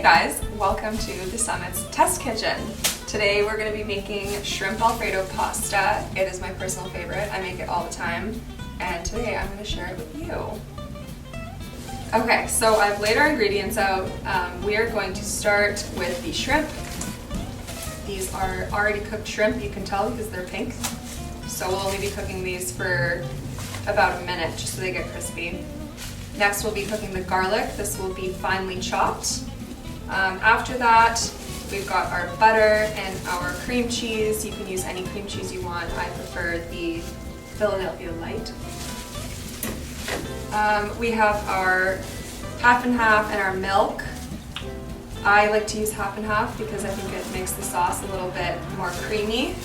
guys, welcome to the Summit's Test Kitchen. Today we're going to be making shrimp Alfredo pasta. It is my personal favorite. I make it all the time, and today I'm going to share it with you. Okay, so I've laid our ingredients out. We are going to start with the shrimp. These are already cooked shrimp, you can tell because they're pink. So we'll only be cooking these for about a minute just so they get crispy. Next we'll be cooking the garlic. This will be finely chopped. After that, we've got our butter and our cream cheese. You can use any cream cheese you want. I prefer the Philadelphia Light. We have our half and half and our milk. I like to use half and half because I think it makes the sauce a little bit more creamy.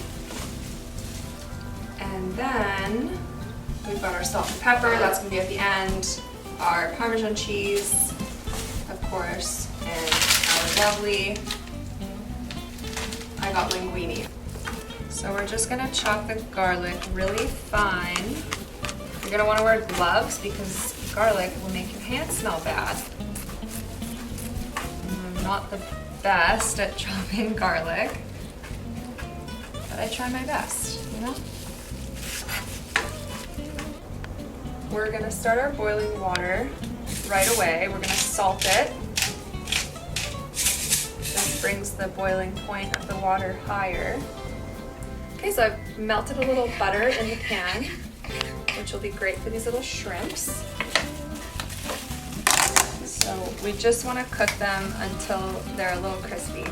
And then we've got our salt and pepper, that's going to be at the end. Our Parmesan cheese, of course, and our lovely, I got linguine. So we're just going to chop the garlic really fine. You're going to want to wear gloves because garlic will make your hands smell bad. I'm not the best at chopping garlic, but I try my best, you know? We're going to start our boiling water right away. We're going to salt it. This brings the boiling point of the water higher. Okay, so I've melted a little butter in the pan, which will be great for these little shrimps. So we just want to cook them until they're a little crispy.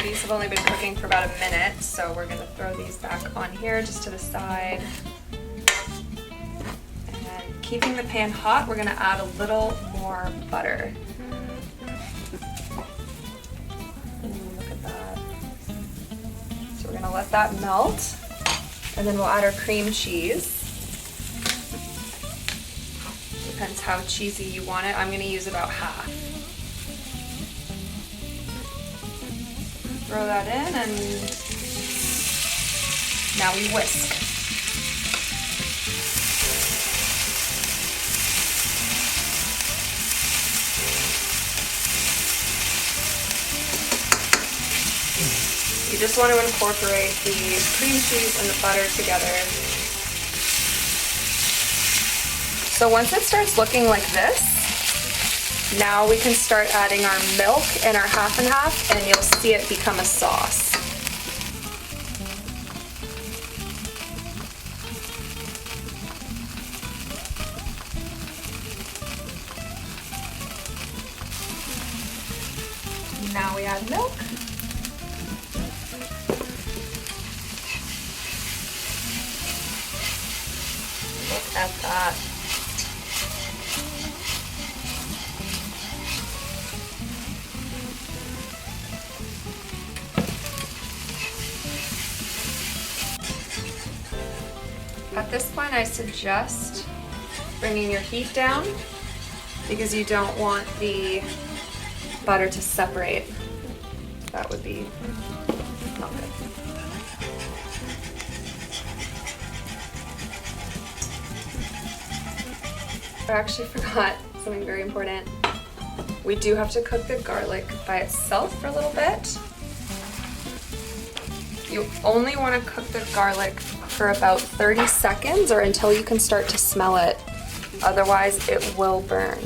These have only been cooking for about a minute, so we're going to throw these back on here just to the side. And keeping the pan hot, we're going to add a little more butter. Look at that. So we're going to let that melt, and then we'll add our cream cheese. Depends how cheesy you want it. I'm going to use about half. Throw that in, and now we whisk. You just want to incorporate the cream cheese and the butter together. So once it starts looking like this, now we can start adding our milk and our half and half, and you'll see it become a sauce. Now we add milk. Look at that. At this point, I suggest bringing your heat down because you don't want the butter to separate. That would be not good. I actually forgot something very important. We do have to cook the garlic by itself for a little bit. You only want to cook the garlic for about 30 seconds or until you can start to smell it. Otherwise, it will burn.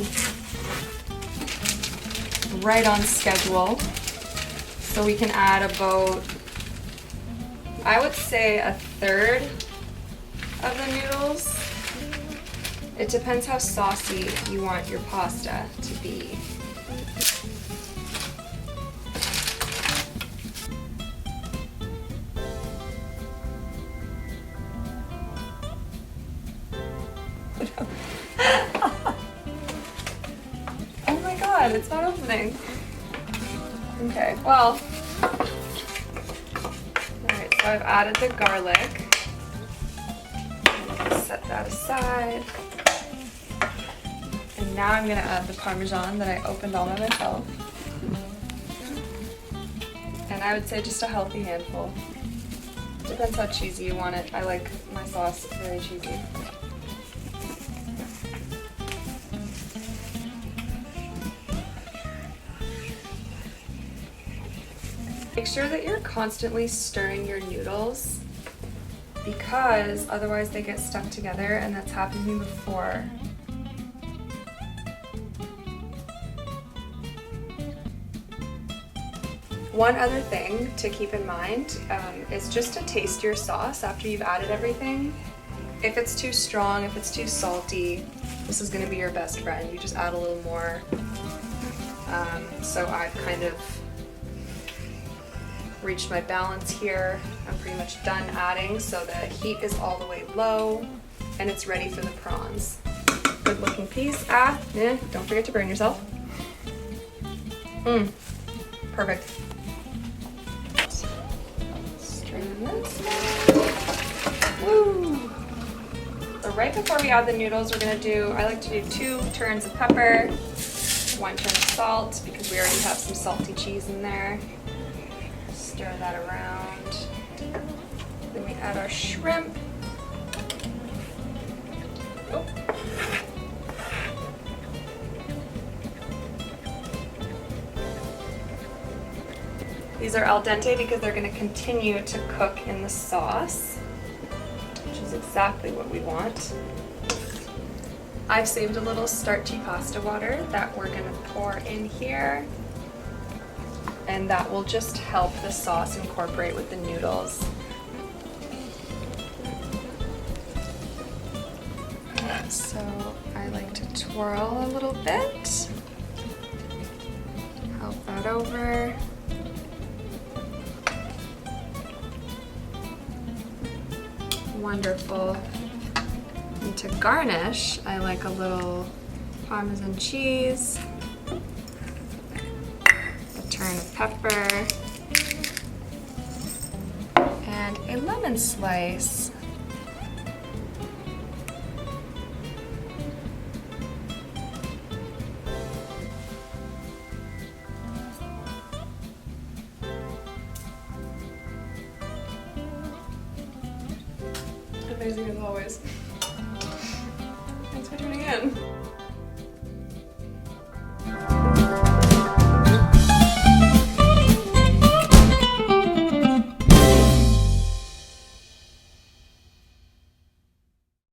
Right on schedule. So we can add about, I would say, a third of the noodles. It depends how saucy you want your pasta to be. Oh my god, it's not opening. Okay, well, alright, so I've added the garlic. Set that aside. And now I'm going to add the Parmesan that I opened all by myself. And I would say just a healthy handful. Depends how cheesy you want it. I like my sauce very cheesy. Make sure that you're constantly stirring your noodles because otherwise they get stuck together, and that's happened to me before. One other thing to keep in mind is just to taste your sauce after you've added everything. If it's too strong, if it's too salty, this is going to be your best friend. You just add a little more. So I've kind of reached my balance here. I'm pretty much done adding, so the heat is all the way low and it's ready for the prawns. Good looking piece. Don't forget to burn yourself. Perfect. Strain this. Woo! So right before we add the noodles, I like to do 2 turns of pepper, 1 turn of salt, because we already have some salty cheese in there. Stir that around. Then we add our shrimp. Oh. These are al dente because they're going to continue to cook in the sauce, which is exactly what we want. I've saved a little starchy pasta water that we're going to pour in here, and that will just help the sauce incorporate with the noodles. So I like to twirl a little bit, help that over. Wonderful. And to garnish, I like a little Parmesan cheese, a turn of pepper, and a lemon slice. Amazing as always. Thanks for tuning in.